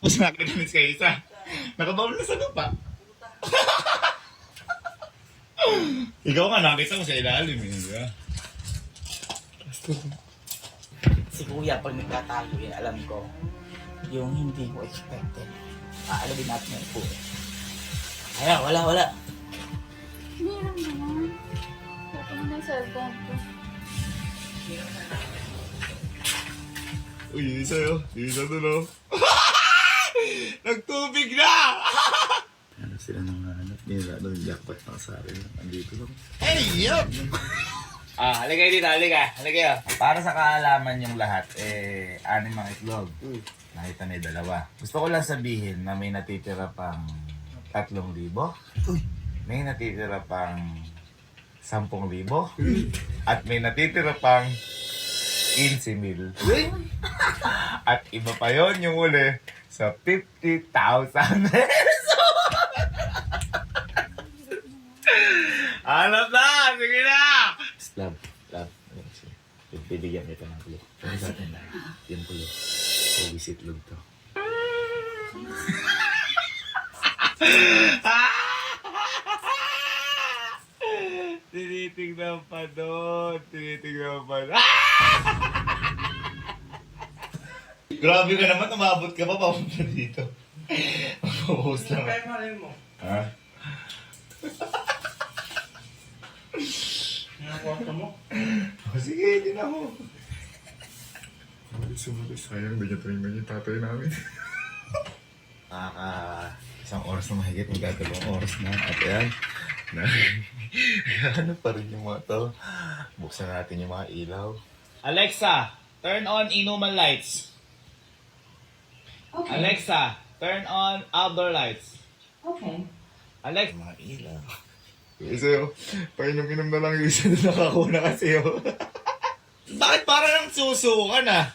Tapos nakakalinis kayo isa. Nakabawal na sa lupa. Ikaw nga, nakita mo sa ilalim eh. Di ba? Si Kuya, pag nagtatago yan, alam ko, yung hindi ko expected. Aalabin natin yung po. Ay, wala. Meron naman. Ito mo na yung cellphone ko. Uy, isa yun. Isa doon o. Nagtubig na! Ano sila nang hanap nila? Doon jackpot na sa akin. Andito lang. Hey, yup! Halika dito, halika. Para sa kaalaman yung lahat, 6 ang itlog. Nakita na yung 2. Gusto ko lang sabihin na may natitira pang 3,000. May natitira pang 10,000. At may natitira pang 15,000. At iba pa yon yung uli sa 50,000 pesos. Hanap na! Sige na! Love. Bibigyan kita ng clue. Ano sa atin na? Yung clue. So, visit log to. Tinitignan pa doon. Grabe ka naman, umabot ka pa papunta dito. Mag-host lang. Kaya malay mo. Ha? Nakakota mo. Sige, din ako. Sumunod, sayang, ganyan yung tatay namin. Isang oras na mahigit, magdadalawang oras na. At yan, ano pa rin yung mga to. Buksan natin yung mga ilaw. Alexa, turn on inuman lights. Okay. Alexa, turn on outdoor lights. Okay. Alexa, Mga ilaw. Isa painom-inom na lang yung isa na nakakuha na kasi yun. Bakit parang nang susukan ah?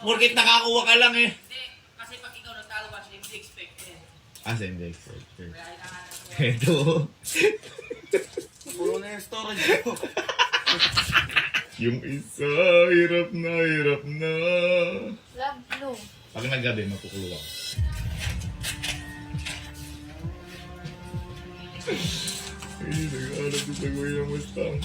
Porkit nakakuha ka lang eh. Hindi, kasi pag ikaw nagtalo ka, siya hindi expected. Hindi expected. Kaya kailangan ko. Ito. puro na yung storage ko. Yung isa, hirap na. Love blue. Pag naggabi, makukulo ako. Ay, nag-aalap yung sagoy ng Mustang.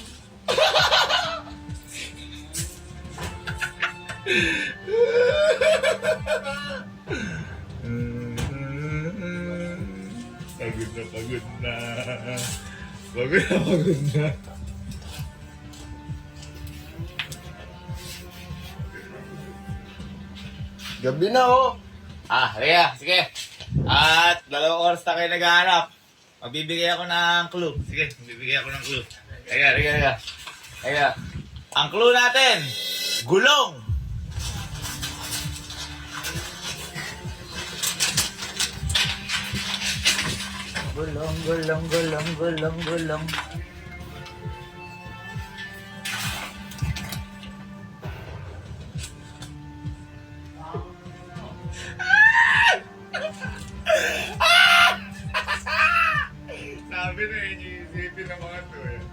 Pagod na. Gabi na oh. Halika, sige. At 2 oras na kayo naghahanap. Magbibigay ako ng clue. Sige, magbibigay ako ng clue. Halika. Ang clue natin, gulong. Gulong. Sabi na yun yung isipin ng mga to eh.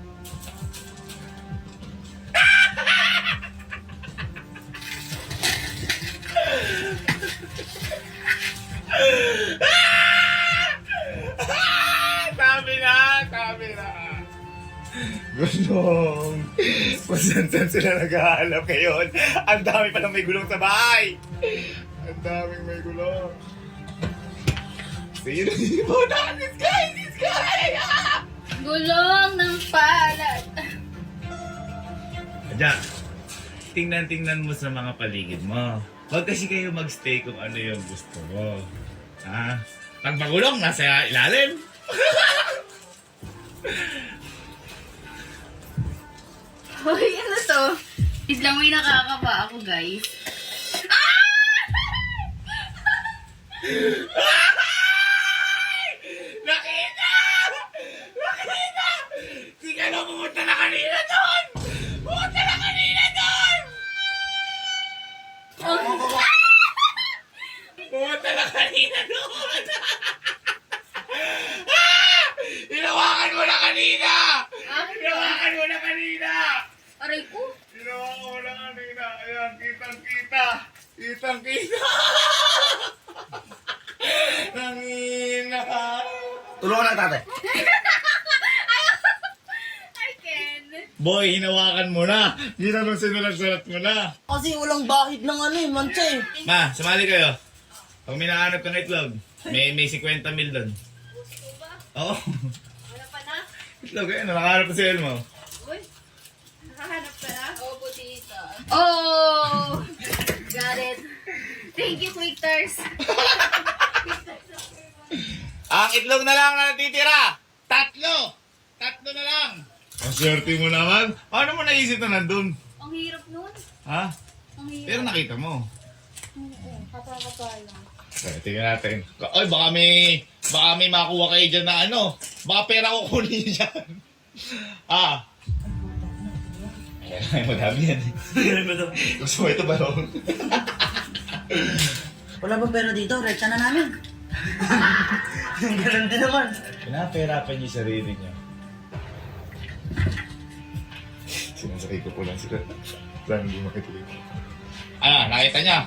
Sabi na. Gulong. Kung saan sila nag-aalap ngayon. Ang dami palang may gulong sa bahay. Ang daming may gulong. See you na this guy! Gulong ng palad. Adya, tingnan mo sa mga paligid mo. Huwag kasi kayo magstay kung ano yung gusto mo. Ha? Pag magulong, nasa ilalim. Hoy, ano to? Biglang may nakakaba ako, guys. Nakita! Di ka na pumunta na kanina doon! Pumunta na kanina doon! Pumunta na kanina doon! Hinawakan mo na kanina! Hinawakan mo na kanina! Aray ko. Hinawakan mo na kanina! Ayan, kitang-kita! Kitang-kita! Turo ko na tatay. I can. Boy, hinawakan mo na. Ginanong sinulat-sulat mo na. Kasi walang bahid ng ano eh, mancha eh. Ma, sumali kayo. Pag may nakahanap ka ng itlog, may 50 mil doon. Oo. Wala pa na? Itlog, ayun. Nakahanap ko si Elmo. Uy, nakahanap ka na? Oo, putita. Oh! Got it. Thank you, Quickers. Ang itlog na lang na natitira. 3. 3 na lang. Ang swerte mo naman. Paano mo naisip na nandun? Ang hirap nun. Ha? Ang hirap. Pero nakita mo. Oo, kapa lang. Okay, tingnan natin. Ay, baka may makuha kayo dyan na ano. Baka pera ko kunin dyan. Ah. Ay, madami yan. Gusto mo ito ba? Wala bang pera dito? Rekta na namin. Ganun din naman. Pinapahirapan niyo yung sarili niyo. Sinasakay ko po lang sila. Saan hindi makituloy. Ano, nakita niya?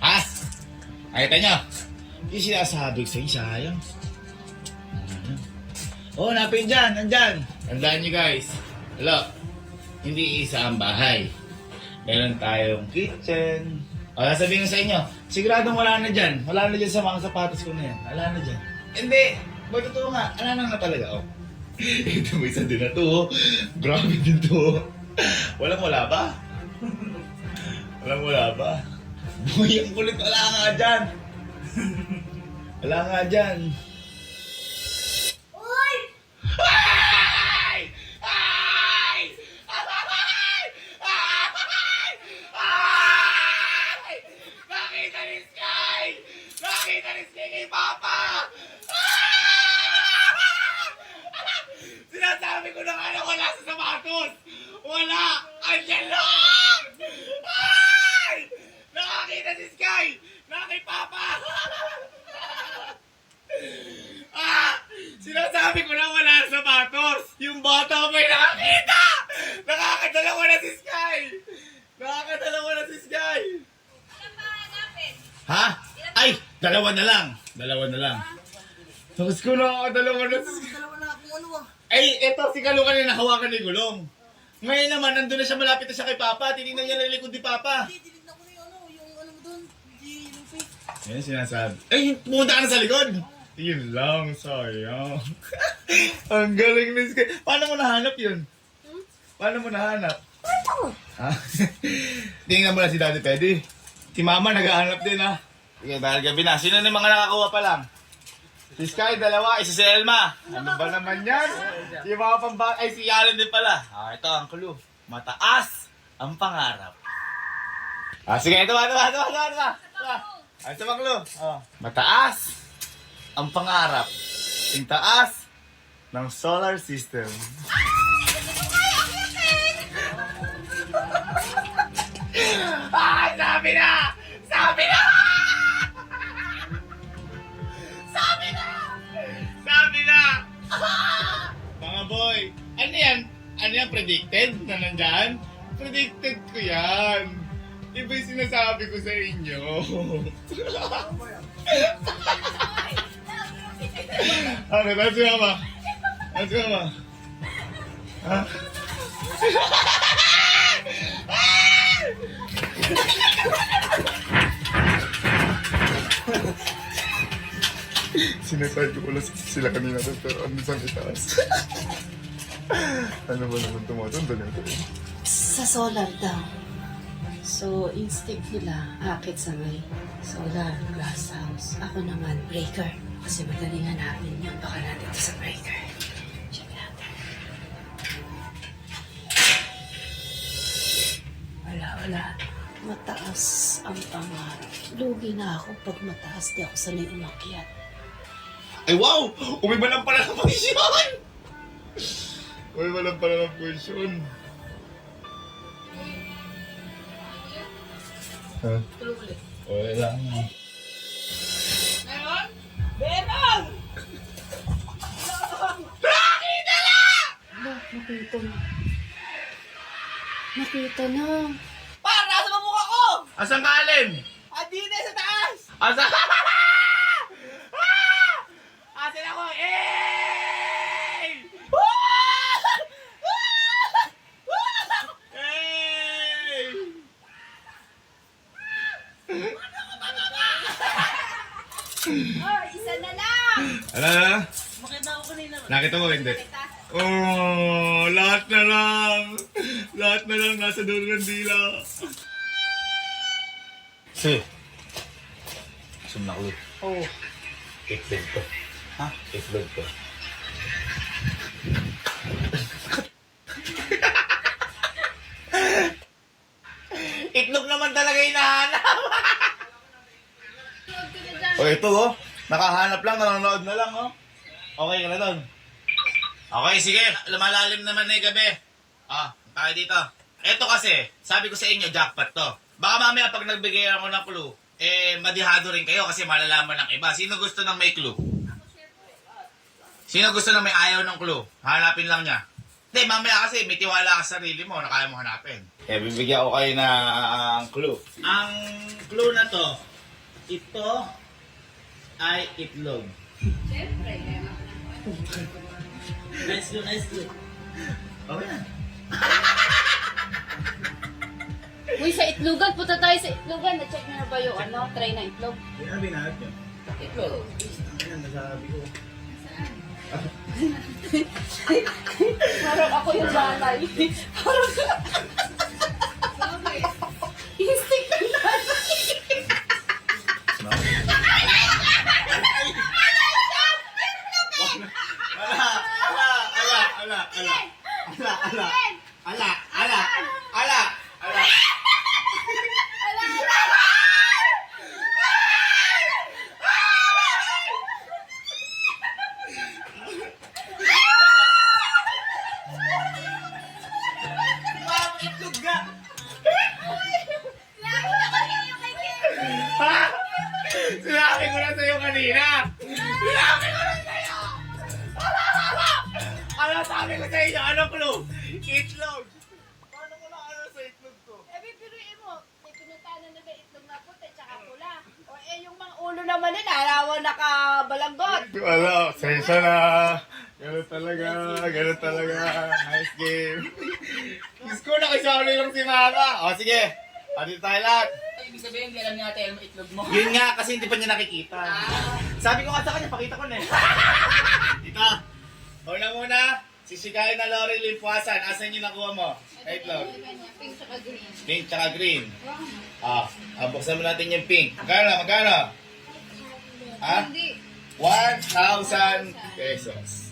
Ha? Nakita niya? Yung sinasabi ko sa'yo, sayang. Oo, napin dyan, nandyan. Tandaan niyo guys. Hello. Hindi isa ang bahay. Meron tayong kitchen. O, sasabihin ko sa inyo, siguradong wala na dyan. Wala na dyan sa mga sapatos ko na yan. Wala na dyan. Hindi. Boy, totoo nga. Wala na nga talaga. Oh. Ito may isa din na to. Oh. Grabe din to. Walang wala ba? Walang wala ba? Boy, ang kulit. Wala nga dyan. Wala nga dyan. Uy! Ay! Ay! Ay! Ay! Nakita ni Sky! Nakita ni Sky kay Papa! Sinasabi ko na nga na wala sa sapatos! Wala! Andyan lang! Ay! Nakakita si Sky! Na kay Papa! Sinasabi ko na wala sa sapatos! Yung bata may nakakita! Nakakadalawa na si Sky! Nakakadalawa na si Sky! Ilan ba hanapin? Ha? Ay! Dalawa na lang! Dalawa na lang. Tapos ko nakakadalawa na si Sky. Dalawa na akong ano ah. Ay, eto si Kalu kanina hawakan ni Gulong. Ngayon naman, nandun na siya, malapit na siya kay Papa. Tinignan niya lang likod ni Papa. Hindi, tinignan ko na yung ano mo doon. Hindi, yung fake. Yan sinasabi. Ay, pumunta ka na sa likod. Yun lang, sayang. Ang galing ni Sky. Paano mo nahanap yun? Paano mo nahanap? Ha? Tingnan mo na si Daddy Teddy. Si Mama naghahanap din ha. Sige, dahil gabi na. Sino na yung mga nakakuha pa lang? Si Sky, dalawa. Isa si Elma. Ano ba naman yan? Yung mga pambata. Ay, si Allen din pala. Ito ang clue. Mataas ang pangarap. Sige, ito ba? Ito ba clue? Mataas ang pangarap. Yung taas ng solar system. Ay, sabi na! Sabi na! Sabi na! Sabi na! Mga boy, ano yan? Ano yan, predicted na nandyan? Predicted ko yan. Iba yung sinasabi ko sa inyo. Ano, that's si Mama. That's si Mama. Ha? Sinasabi ko lang sila kanina doon, pero ano sa itaas? Ano ba naman tumatong doon ito? Sa solar daw. So, instinct nila, akit sa may solar glass house. Ako naman, breaker. Kasi madaling hanapin yun. Baka natin ito sa breaker. Check natin. Wala. Mataas ang pangarap. Lugi na ako pag mataas. Di ako sanay umakyat. Ay wow! Umiba lang pala ng posisyon! Umiba lang pala ng posisyon. Ha? Wala lang. Nakita na. Para, nasa mukha ko! Asan ka, Allen? Adi na sa taas! Asan? Asan ako? Eh! Oh, isa na lang. Ano na? Makita ko kanina. Nakita mo, hindi? Oh, lahat na lang. Lahat na lang nasa dulo ng dila. Si. Sumaklo. Oo. Itlog to. Ha? Itlog to. Itlog naman talaga hinahanap. O ito oh. Nakahanap lang, nanonood na lang oh. Okay ka na doon. Okay, sige. Lumalalim naman na yung gabi. Tayo dito. Ito kasi, sabi ko sa inyo, jackpot to. Baka mamaya pag nagbigay ako ng clue, madihado rin kayo kasi malalaman ng iba. Sino gusto ng may clue? Sino gusto ng may ayaw ng clue? Hanapin lang niya. Hindi, mamaya kasi may tiwala ka sa sarili mo na kaya mo hanapin. Bibigyan ko kayo ng clue. Ang clue na to, ito ay itlog. Siyempre. Nice clue, nice clue. Okay na. Uy, sa itlogan. Punta tayo sa itlogan. Na-check na ba yung try na itlog? Hindi na binahag niyo. Itlog. Ano nasabi ko? Parang ako yung nanay. Parang... Instinct ng nanay. Itlog ga. Sinabi ko na sa'yo kanina! Sinabi ko na sa'yo! Ano sabi ko sa inyo? Ano clue? Itlog! Paano ko lang ano sa itlog ko? Piruin mo. May pinuntahan na ba itlog na puti tsaka pula? O yung mga ulo naman nila, arawan nakabalanggot. Wala, sensya na. Ganun talaga, ganun talaga. Nice game. Diyos ko, nakisali lang si Mama. O sige, pati tayo lahat. Ibig sabihin, hindi alam niya tayo itlog mo. Yun nga, kasi hindi pa niya nakikita. Sabi ko nga sa kanya, pakita ko na eh. Dito. Una muna, sisikain na Laurel Limpuasan. Asan yung nakuha mo? Itlog. Pink tsaka green. Pink tsaka green. Buksan mo natin yung pink. Magkano? Magkano? Ha? Hindi. 1,000 pesos.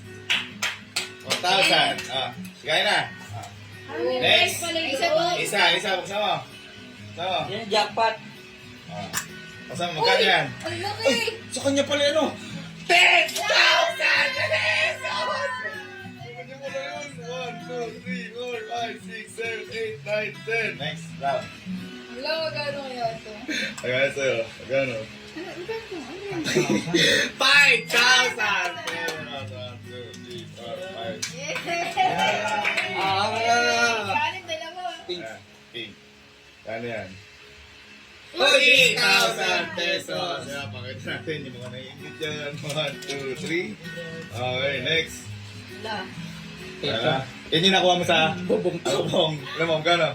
1,000. Sikain na. Next. Isa. Buksan mo. Buksan mo. Yan, jackpot. Buksan mo. Magkano yan? Ang laki! Sa kanya pala ano? 10,000 pesos! Kanya pala yun. 1, 2, 3, 4, 5, 6, 7, 8, 9, 10. Next round. Wala, magkano kaya ito? Magkano sa'yo? Magkano? 5,000 Kanin, dalawa. Pink. Kano yan? 3,000 pesos! Kaya pakita natin yung mga naiingit dyan. 1, 2, 3. Okay, next. Wala. Yan yung nakuha mo sa bubong. Alam mo, magkano?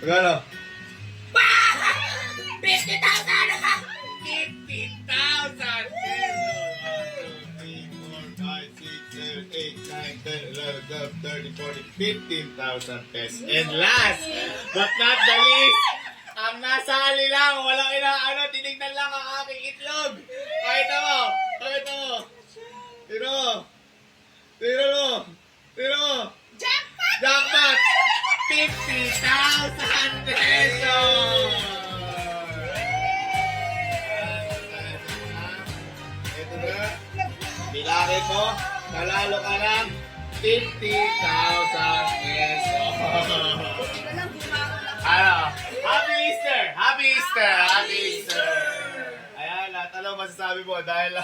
Magkano? 50,000 15,000 pesos. And last, but not the least, ang nasa lang, walang inaano, tinignan lang ang aking itlog. Pakita mo. Tiro mo. Jackpot! 50,000 pesos! Ito na. Bilangin mo, nalalo ka ng 50,000 pesos. Happy Easter! Ayan, lahat masasabi mo dahil